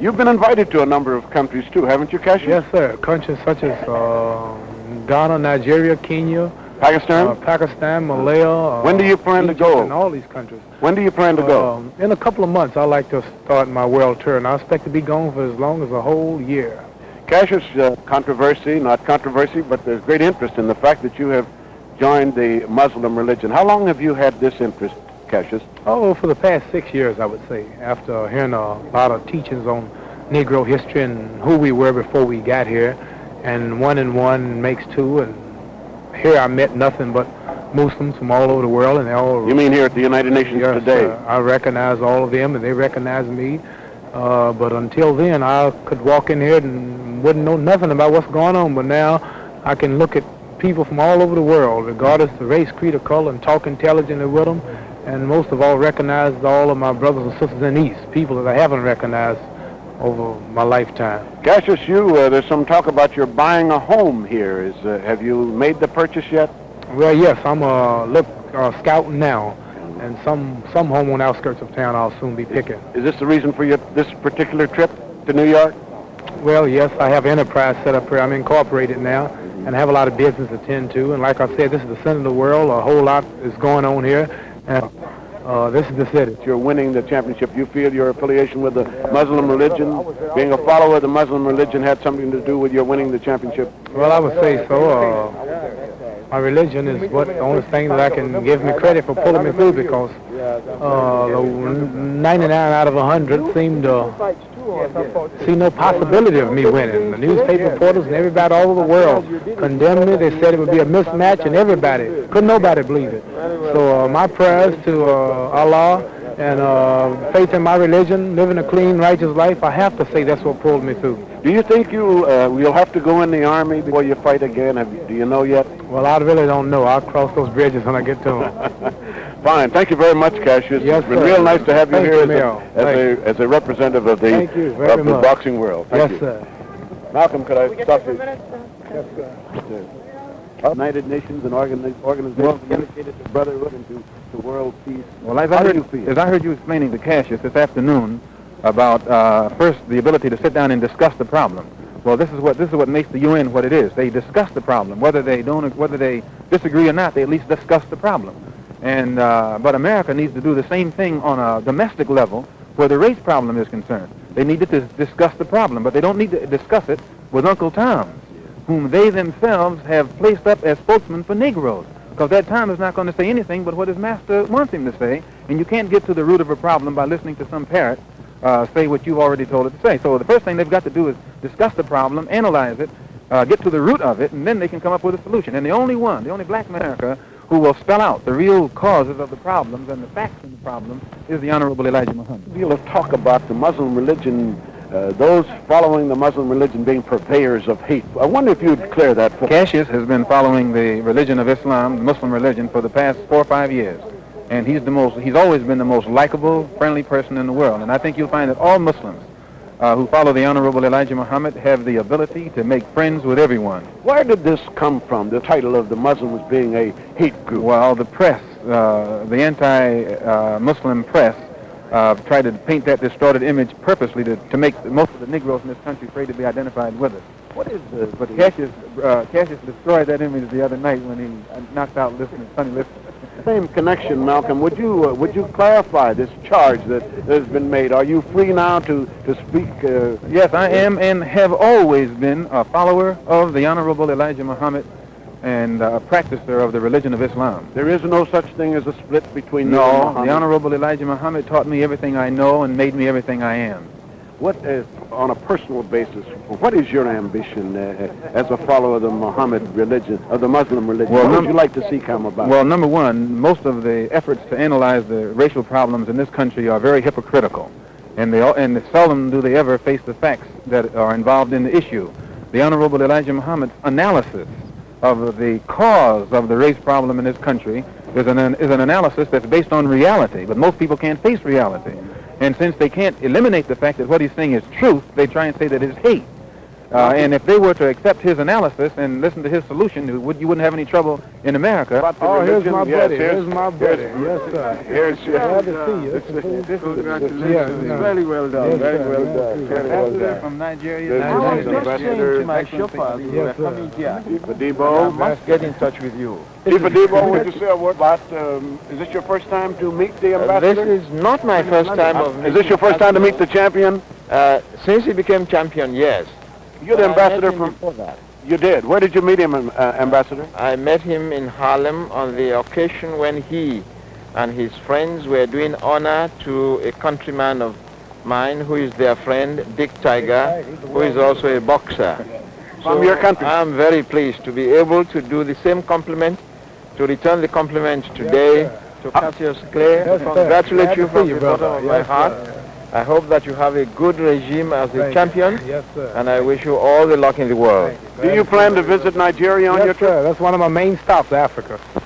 You've been invited to a number of countries, too, haven't you, Cassius? Yes, sir. Countries such as Ghana, Nigeria, Kenya, Pakistan, Malaya. When do you plan to go? In all these countries. When do you plan to go? In a couple of months, I'd like to start my world tour, and I expect to be gone for as long as a whole year. Cassius, controversy, not controversy, but there's great interest in the fact that you have joined the Muslim religion. How long have you had this interest, Cassius? Oh, for the past 6 years, I would say, after hearing a lot of teachings on Negro history and who we were before we got here, and 1 and 1 makes 2, and here I met nothing but Muslims from all over the world, and they all... You mean here at the United Nations today? I recognize all of them, and they recognize me. But until then, I could walk in here and wouldn't know nothing about what's going on. But now I can look at people from all over the world, regardless of race, creed, or color, and talk intelligently with them. And most of all, recognize all of my brothers and sisters in the East, people that I haven't recognized over my lifetime. Cassius, there's some talk about your buying a home here. Have you made the purchase yet? Well, yes, I'm scouting now, and some home on the outskirts of town I'll soon be picking. Is this the reason for this particular trip to New York? Well, yes, I have enterprise set up here. I'm incorporated now, and I have a lot of business to attend to. And like I said, this is the center of the world. A whole lot is going on here, and this is the city. You're winning the championship. You feel your affiliation with the Muslim religion, being a follower of the Muslim religion, had something to do with your winning the championship? Well, I would say so. My religion is the only thing that I can give me credit for pulling me through, because 99 out of 100 seem to see no possibility of me winning. The newspaper reporters and everybody all over the world condemned me. They said it would be a mismatch, and couldn't nobody believe it. So my prayers to Allah and faith in my religion, living a clean, righteous life, I have to say that's what pulled me through. Do you think you'll have to go in the Army before you fight again? Do you know yet? Well, I really don't know. I'll cross those bridges when I get to them. Fine. Thank you very much, Cassius. Yes, it's been sir. real nice to have you here as a representative of the boxing world. Thank you. Sir. Malcolm, could I stop you? Yes, sir. United Nations and organizations dedicated to brotherhood and to world peace. Well, as I heard you explaining to Cassius this afternoon about first the ability to sit down and discuss the problem. Well, this is what makes the UN what it is. They discuss the problem, whether they disagree or not. They at least discuss the problem. And but America needs to do the same thing on a domestic level where the race problem is concerned. They need to discuss the problem, but they don't need to discuss it with Uncle Tom, whom they themselves have placed up as spokesman for Negroes. Because that Tom is not going to say anything but what his master wants him to say, and you can't get to the root of a problem by listening to some parrot say what you've already told it to say. So the first thing they've got to do is discuss the problem, analyze it, get to the root of it, and then they can come up with a solution. And the only black America who will spell out the real causes of the problems and the facts in the problems is the Honorable Elijah Muhammad. A deal of talk about the Muslim religion, those following the Muslim religion being purveyors of hate. I wonder if you'd clear that for Cassius has been following the religion of Islam, the Muslim religion, for the past 4 or 5 years. And he's always been the most likable, friendly person in the world. And I think you'll find that all Muslims who follow the Honorable Elijah Muhammad have the ability to make friends with everyone. Where did this come from, the title of the Muslims being a hate group? Well, the press, the anti-Muslim press, tried to paint that distorted image purposely to make most of the Negroes in this country afraid to be identified with us. What is this? But Cassius destroyed that image the other night when he knocked out Sonny Liston. Same connection, Malcolm. Would you clarify this charge that has been made? Are you free now to speak? Yes, I am, and have always been a follower of the Honorable Elijah Muhammad and a practicer of the religion of Islam. There is no such thing as a split between you and No, Muhammad? the Honorable Elijah Muhammad taught me everything I know and made me everything I am. What is, on a personal basis, what is your ambition as a follower of the Muhammad religion, of the Muslim religion? Well, what would you like to see come about? Well, number one, most of the efforts to analyze the racial problems in this country are very hypocritical, and seldom do they ever face the facts that are involved in the issue. The Honorable Elijah Muhammad's analysis of the cause of the race problem in this country is an analysis that's based on reality, but most people can't face reality. And since they can't eliminate the fact that what he's saying is truth, they try and say that it's hate. And if they were to accept his analysis and listen to his solution, you wouldn't have any trouble in America. Oh, here's my yes, buddy. Here's my buddy. Yes, sir. Here's Glad to see you. Congratulations. Yeah. Very well done. Yes, Very sir. well Yes, done. sir. Very well done. From Nigeria. I was just saying to my chauffeur, Yes, sir. coming here. Chief I Adebo. must get in touch with you. Chief Adebo, would you say a word about, is this your first time to meet the ambassador? This is not my first time of Is this your first time to meet the champion? Since he became champion, yes. You're the I met ambassador him from... before that. You did. Where did you meet him, ambassador? I met him in Harlem on the occasion when he and his friends were doing honor to a countryman of mine who is their friend, Dick Tiger, who is also a boxer. From your country? I'm very pleased to be able to do the same compliment, to return the compliment today to Cassius Clay. Yes, sir. Congratulate Glad you to from see you, the bottom brother. of my Yes, heart. sir. I hope that you have a good regime as a Thank you. champion, Yes, sir. and I wish you all the luck in the world. Do you plan to visit Nigeria on your Yes, trip? sir. That's one of my main stops, Africa.